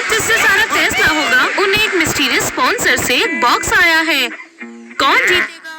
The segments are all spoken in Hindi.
जिससे सारा टेस्ट ना होगा, उन्हें एक मिस्टीरियस स्पॉन्सर से एक बॉक्स आया है। कौन जीतेगा?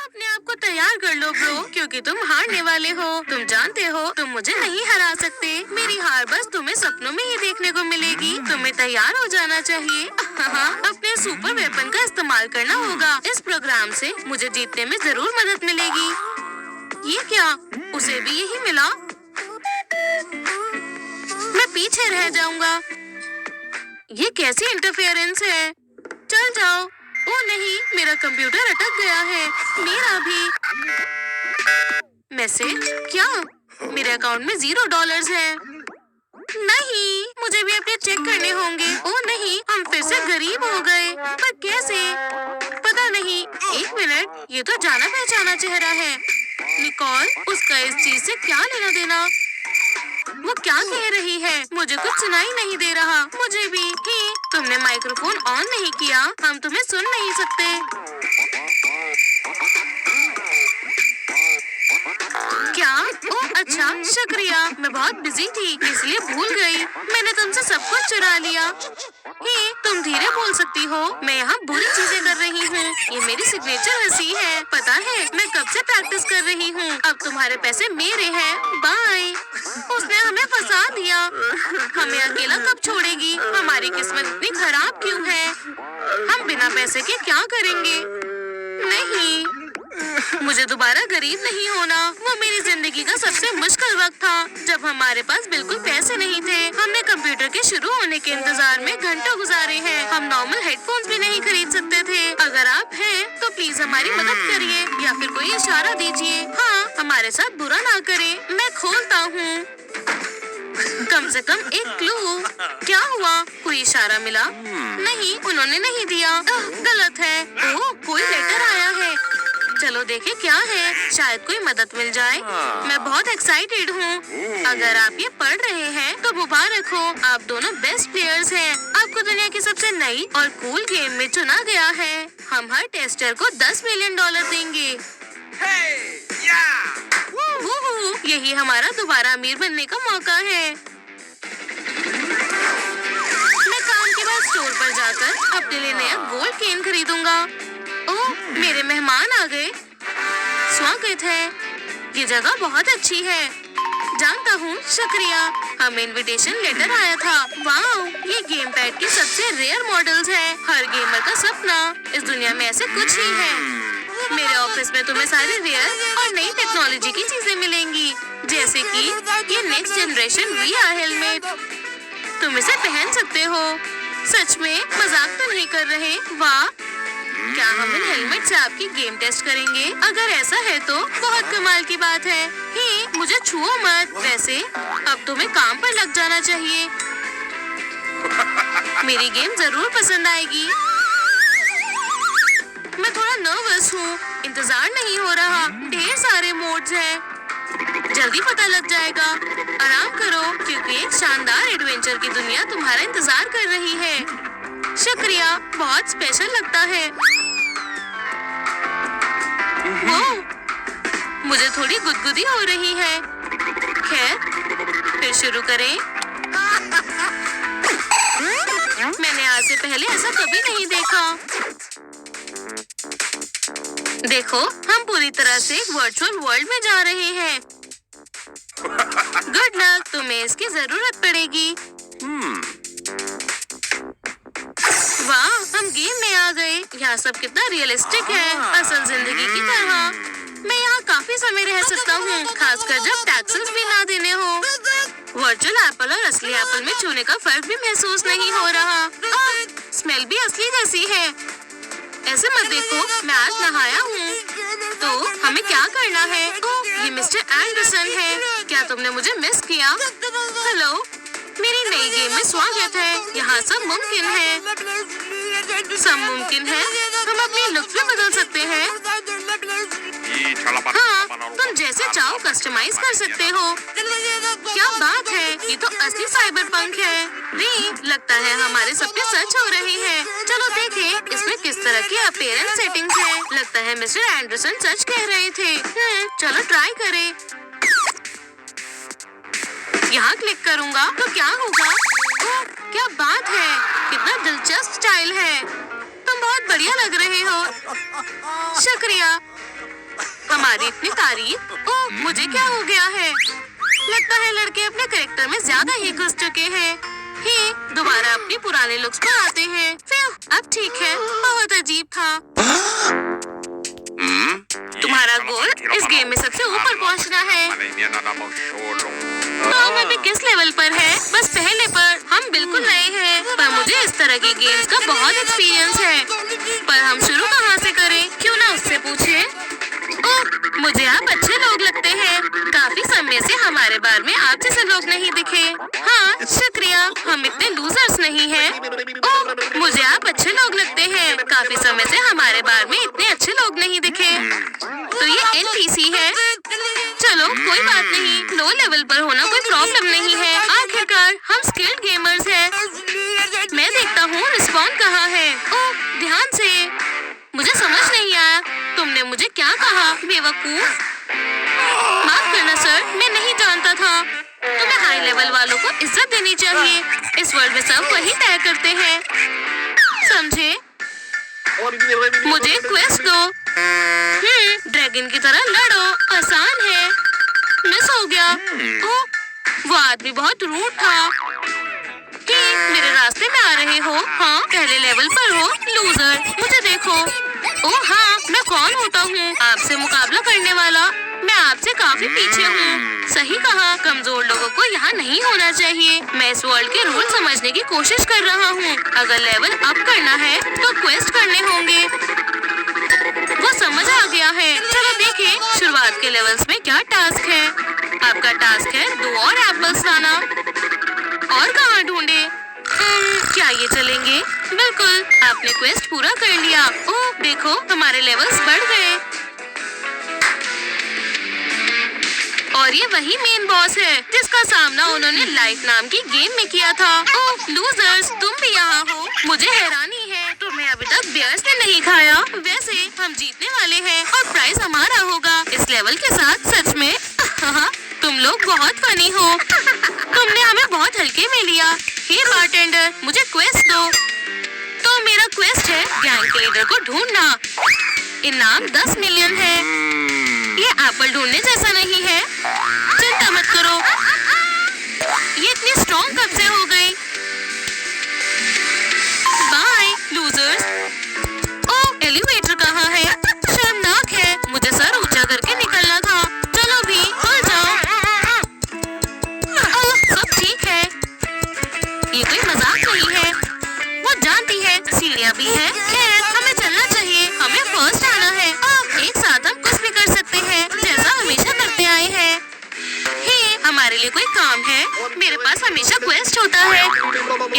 अपने आप को तैयार कर लो ब्रो, क्योंकि तुम हारने वाले हो। तुम जानते हो तुम मुझे नहीं हरा सकते। मेरी हार बस तुम्हें सपनों में ही देखने को मिलेगी। तुम्हें तैयार हो जाना चाहिए। अपने सुपर वेपन का इस्तेमाल करना होगा। इस प्रोग्राम से मुझे जीतने में जरूर मदद मिलेगी। ये क्या? उसे भी यही मिला? मैं पीछे रह जाऊंगा। ये कैसी इंटरफेरेंस है? चल जाओ। ओ नहीं, मेरा कंप्यूटर अटक गया है। मेरा भी। मैसेज? क्या? मेरे अकाउंट में $0 है। नहीं, मुझे भी अपने चेक करने होंगे। ओ नहीं, हम फिर से गरीब हो गए। पर कैसे? पता नहीं। एक मिनट, ये तो जाना पहचाना चेहरा है। निकोल, उसका इस चीज से क्या लेना देना? वो क्या कह रही है? मुझे कुछ सुनाई नहीं दे रहा। मुझे भी। ही, तुमने माइक्रोफोन ऑन नहीं किया। हम तुम्हें सुन नहीं सकते। क्या? ओह अच्छा, शुक्रिया। मैं बहुत बिजी थी, इसलिए भूल गई। मैंने तुमसे सब कुछ चुरा लिया। हे, तुम धीरे बोल सकती हो। मैं यहाँ बुरी चीजें कर रही हूँ। ये मेरी सिग्नेचर हंसी है। पता है, मैं कब से प्रैक्टिस कर रही हूँ। अब तुम्हारे पैसे मेरे हैं। बाय। उसने हमें फंसा दिया। हमें अकेला कब छोड़ेगी? हमारी किस्मत इतनी खराब क्यों है? हम बिना पैसे के क्या करेंगे? नहीं, मुझे दोबारा गरीब नहीं होना। वो मेरी जिंदगी का सबसे मुश्किल वक्त था, जब हमारे पास बिल्कुल पैसे नहीं थे। हमने कंप्यूटर के शुरू होने के इंतजार में घंटों गुजारे हैं। हम नॉर्मल हेडफोन्स भी नहीं खरीद सकते थे। अगर आप हैं, तो प्लीज हमारी मदद करिए या फिर कोई इशारा दीजिए। हाँ, हमारे साथ बुरा ना करे। मैं खोलता हूँ। कम से कम एक क्लू। क्या हुआ? कोई इशारा मिला? नहीं, उन्होंने नहीं दिया। गलत है। ओह, कोई लेटर आया है। चलो देखें क्या है। शायद कोई मदद मिल जाए। मैं बहुत एक्साइटेड हूँ। अगर आप ये पढ़ रहे हैं तो मुबारक हो। आप दोनों बेस्ट प्लेयर्स हैं। आपको दुनिया की सबसे नई और कूल गेम में चुना गया है। हम हर टेस्टर को $10 मिलियन देंगे। यही हमारा दोबारा अमीर बनने का मौका है। मैं काम के बाद स्टोर पर जाकर अपने लिए नया गोल्ड केन खरीदूंगा। ओह, मेरे मेहमान आ गए। स्वागत है। ये जगह बहुत अच्छी है। जानता हूँ, शुक्रिया। हमें इनविटेशन लेटर आया था। वाओ, ये गेम पैड की सबसे रेयर मॉडल्स हैं। हर गेमर का सपना। इस दुनिया में ऐसे कुछ ही है। मेरे ऑफिस में तुम्हें सारी रेयर और नई टेक्नोलॉजी की चीजें मिलेंगी, जैसे कि ये नेक्स्ट जनरेशन VR हेलमेट। तुम इसे पहन सकते हो। सच में मजाक तो नहीं कर रहे? वाह, क्या हम इन हेलमेट से आपकी गेम टेस्ट करेंगे? अगर ऐसा है तो बहुत कमाल की बात है। ही, मुझे छुओ मत। वैसे अब तुम्हें काम पर लग जाना चाहिए। मेरी गेम जरूर पसंद आएगी। मैं थोड़ा नर्वस हूँ। इंतजार नहीं हो रहा। ढेर सारे मोड्स हैं। जल्दी पता लग जाएगा। आराम करो, क्योंकि एक शानदार एडवेंचर की दुनिया तुम्हारा इंतजार कर रही है। शुक्रिया, बहुत स्पेशल लगता है। वो, मुझे थोड़ी गुदगुदी हो रही है। खैर, फिर शुरू करें। मैंने आज से पहले ऐसा कभी नहीं देखा। देखो, हम पूरी तरह से एक वर्चुअल वर्ल्ड में जा रहे हैं। गुड लक, तुम्हें इसकी जरूरत पड़ेगी। वाह, हम गेम में आ गए। यहाँ सब कितना रियलिस्टिक है, असल जिंदगी की तरह। मैं यहाँ काफी समय रह सकता हूँ, खासकर जब टैक्सेस भी ना देने हो। वर्चुअल एप्पल और असली एप्पल में छूने का फर्क भी महसूस नहीं हो रहा। स्मेल भी असली जैसी है। ऐसे मत देखो, मैं आज नहाया हूँ। तो हमें क्या करना है? ओह, ये मिस्टर एंडरसन है। क्या तुमने मुझे मिस किया? हेलो, मेरी नई गेम में स्वागत है। यहाँ सब मुमकिन है। सब मुमकिन है। हम अपनी लुक भी बदल सकते हैं। हाँ, तुम जैसे चाहो कस्टमाइज कर सकते हो। क्या बात है, ये तो असली साइबर पंक है। री, लगता है हमारे सपने सच हो रहे हैं। चलो देखें इसमें किस तरह की अपीयरेंस सेटिंग्स है। लगता है मिस्टर एंडरसन सच कह रहे थे। चलो ट्राई करें। यहाँ क्लिक करूँगा तो क्या होगा? ओह, क्या बात है, कितना दिलचस्प स्टाइल है। तुम बहुत बढ़िया लग रहे हो। शुक्रिया। हमारी इतनी तारीफ। ओह, मुझे क्या हो गया है? लगता है लड़के अपने कैरेक्टर में ज्यादा ही घुस चुके हैं। ही दोबारा अपनी पुराने लुक्स पर आते हैं। फिर अब ठीक है, बहुत अजीब था। तुम्हारा गोल इस गेम में सबसे ऊपर पहुंचना है। तो हम अभी किस लेवल पर है? बस पहले पर। हम बिल्कुल नए हैं, पर मुझे इस तरह की गेम्स का बहुत एक्सपीरियंस है। पर हम शुरू कहाँ से करें? क्यों ना उससे पूछे। ओह, मुझे आप अच्छे लोग लगते हैं। काफी समय से हमारे बार में आप जैसे लोग नहीं दिखे। हाँ, शुक्रिया, हम इतने लूजर्स नहीं हैं। ओह, मुझे आप अच्छे लोग लगते हैं। काफी समय से हमारे बार में इतने अच्छे लोग नहीं दिखे। तो ये NPC है। चलो कोई बात नहीं, लो लेवल पर होना कोई प्रॉब्लम नहीं है। आखिरकार हम स्किल्ड गेमर्स हैं। मैं देखता हूँ रिस्पॉन्ड कहाँ है। ओह, ध्यान से। मुझे समझ नहीं आया, तुमने मुझे क्या कहा? बेवकूफ। माफ करना सर, मैं नहीं जानता था। तुम्हें हाई लेवल वालों को इज्जत देनी चाहिए। इस वर्ल्ड में सब वही तय करते हैं, समझे? मुझे क्वेस्ट दो। ड्रैगन की तरह लड़ो, आसान है। मिस हो गया। ओह, वो आदमी बहुत रूड था। मेरे रास्ते में आ रहे हो? हाँ, पहले लेवल पर हो, लूजर। मुझे देखो। ओह हाँ, मैं कौन होता हूँ? आपसे मुकाबला करने वाला। मैं आपसे काफी पीछे हूँ। सही कहा, कमजोर लोगों को यहाँ नहीं होना चाहिए। मैं इस वर्ल्ड के रूल समझने की कोशिश कर रहा हूँ। अगर लेवल अप करना है तो क्वेस्ट करने होंगे। वो समझ आ गया है। चलो देखें शुरुआत के लेवल्स में क्या टास्क है। आपका टास्क है 2 और एप्पल्स लाना। और कहाँ ढूंढे? क्या ये चलेंगे? बिल्कुल, आपने क्वेस्ट पूरा कर लिया। ओह देखो, हमारे लेवल्स बढ़ गए। और ये वही मेन बॉस है जिसका सामना उन्होंने लाइफ नाम की गेम में किया था। ओह लूजर्स, तुम भी यहाँ हो। मुझे हैरानी है, तुम्हें अभी तक बियर्स ने नहीं खाया। वैसे हम जीतने वाले हैं और प्राइज हमारा होगा। इस लेवल के साथ सच में तुम लोग बहुत फनी हो। तुमने हमें बहुत हल्के में लिया। हे बारटेंडर, मुझे क्वेस्ट दो। तो मेरा क्वेस्ट है गैंग के लीडर को ढूंढना। इनाम 10 मिलियन है। ये एप्पल ढूंढने जैसा नहीं है। चिंता मत करो। ये इतनी स्ट्रॉन्ग कब से हो गई? Bye losers. ओह एलिवेटर कहाँ है? शर्मनाक है, मुझे सर ऊंचा करके निकलना था। चलो भी खुल जाओ। ओह सब ठीक है, ये कोई मजाक नहीं है। वो जानती है सीढ़ियाँ भी है। खैर हमें चलना चाहिए, हमें फर्स्ट आना है। एक साथ हम कुछ भी कर सकते हैं, जैसा हमेशा करते आए हैं। हमारे लिए कोई काम है? मेरे पास हमेशा क्वेस्ट होता है।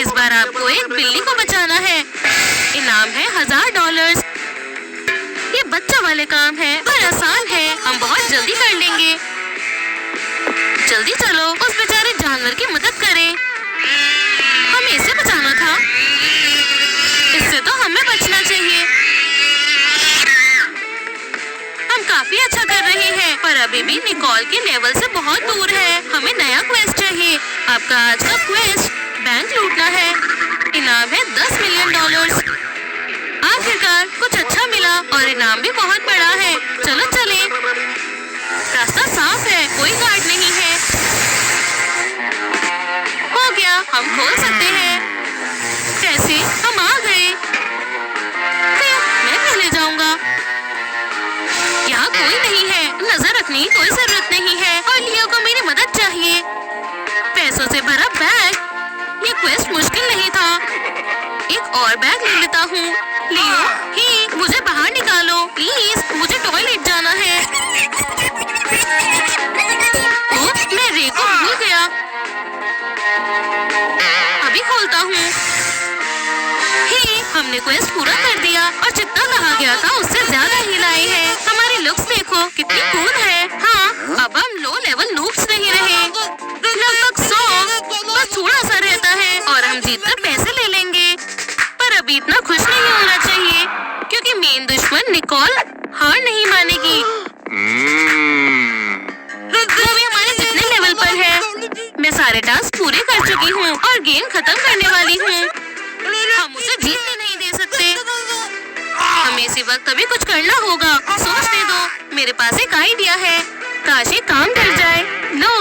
इस बार आपको एक बिल्ली को बचाना है। इनाम है $1000। ये बच्चा वाले काम है, पर आसान है, हम बहुत जल्दी कर लेंगे। जल्दी चलो, उस बेचारे जानवर की मदद करें। हमें इसे बचाना था। इससे तो हमें बचना चाहिए। हम काफी अच्छा कर रहे हैं, पर अभी भी निकोल के लेवल से बहुत दूर है। हमें नया क्वेस्ट चाहिए। आपका आज का क्वेस्ट बैंक लूटना है। इनाम है $10 मिलियन। आखिरकार कुछ अच्छा मिला और इनाम भी बहुत बड़ा है। चलो चले। रास्ता साफ है, कोई गार्ड नहीं है। हो गया, हम खोल सकते हैं। कैसे? हम आ गए। मैं पहले जाऊंगा। यहाँ कोई नहीं है, नजर रखने की कोई जरूरत नहीं है। और लियो को मेरी मदद चाहिए। पैसों से भरा बैग। ये क्वेस्ट मुश्किल नहीं था। एक और बैग ले लेता हूँ। लियो, ही मुझे बाहर निकालो प्लीज, मुझे टॉयलेट जाना है। मैं रे को भूल गया। अभी खोलता हूँ। हमने क्वेस्ट पूरा कर दिया और जितना कहा गया था उससे ज्यादा ही लाए हैं। हमारी लुक्स देखो कितनी कूल है। हाँ, अब हम लो लेवल नूब्स नहीं रहे। लगभग 100, बस थोड़ा सा रहता है और हम जीतकर पैसे ले लेंगे। पर अभी इतना खुश नहीं होना चाहिए, क्योंकि मेन दुश्मन निकोल हार नहीं मानेगी। वो भी हमारे जितने लेवल पर है। मैं सारे टास्क पूरे कर चुकी हूँ और गेम खत्म करने वाली हूँ। हम उसे जीतने नहीं दे सकते। हमें इसी वक्त अभी कुछ करना होगा। सोचने दो, मेरे पास एक आइडिया है। काश ये काम कर जाए। लो,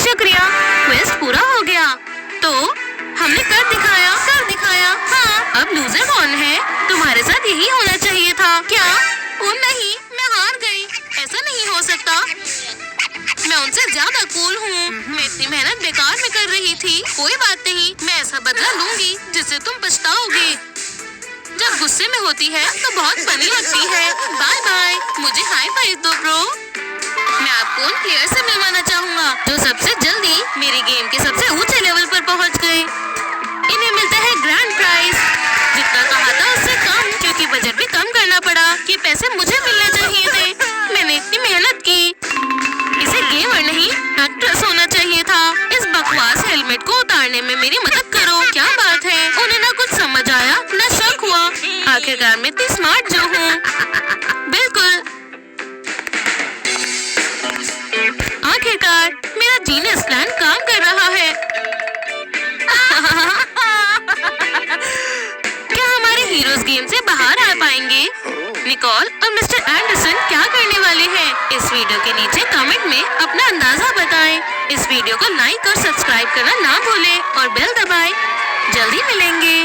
शुक्रिया, क्वेस्ट पूरा हो गया। तो हमने कर दिखाया। हाँ, अब लूजर कौन है? तुम्हारे साथ यही होना चाहिए था। क्या? ओ नहीं, मैं हार गई। ऐसा नहीं हो सकता। मैं उनसे ज्यादा कूल हूँ। मैं इतनी मेहनत बेकार में कर रही थी। कोई बात नहीं, मैं ऐसा बदला लूंगी जिससे तुम पछताओगे। जब गुस्से में होती है तो बहुत फनी लगती है। बाय बाय, मुझे हाई फाइव दो ब्रो। मैं आपको उन प्लेयर से मिलवाना चाहूँगा जो सबसे जल्दी मेरे गेम के सबसे ऊंचे लेवल पर पहुँच गए। इन्हें मिलता है ग्रैंड प्राइज। जितना कहा था उससे कम, क्योंकि बजट भी कम करना पड़ा। ये पैसे मुझे मिलने चाहिए थे। मैंने इतनी मेहनत की। इसे गेमर नहीं, एक्ट्रेस होना चाहिए था। इस बकवास हेलमेट को उतारने में मेरी मदद करो। क्या बात है, उन्हें ना कुछ समझ आया ना शक हुआ। आखिरकार मैं इतनी स्मार्ट जो हूँ। बिल्कुल, आखिरकार मेरा जीनियस प्लान काम कर रहा है। क्या हमारे हीरोज गेम से बाहर आ पाएंगे? निकोल और मिस्टर एंडरसन क्या करने वाले हैं? इस वीडियो के नीचे कमेंट में अपना अंदाजा बताएं। इस वीडियो को लाइक और सब्सक्राइब करना ना भूलें और बेल दबाएं। जल्दी मिलेंगे।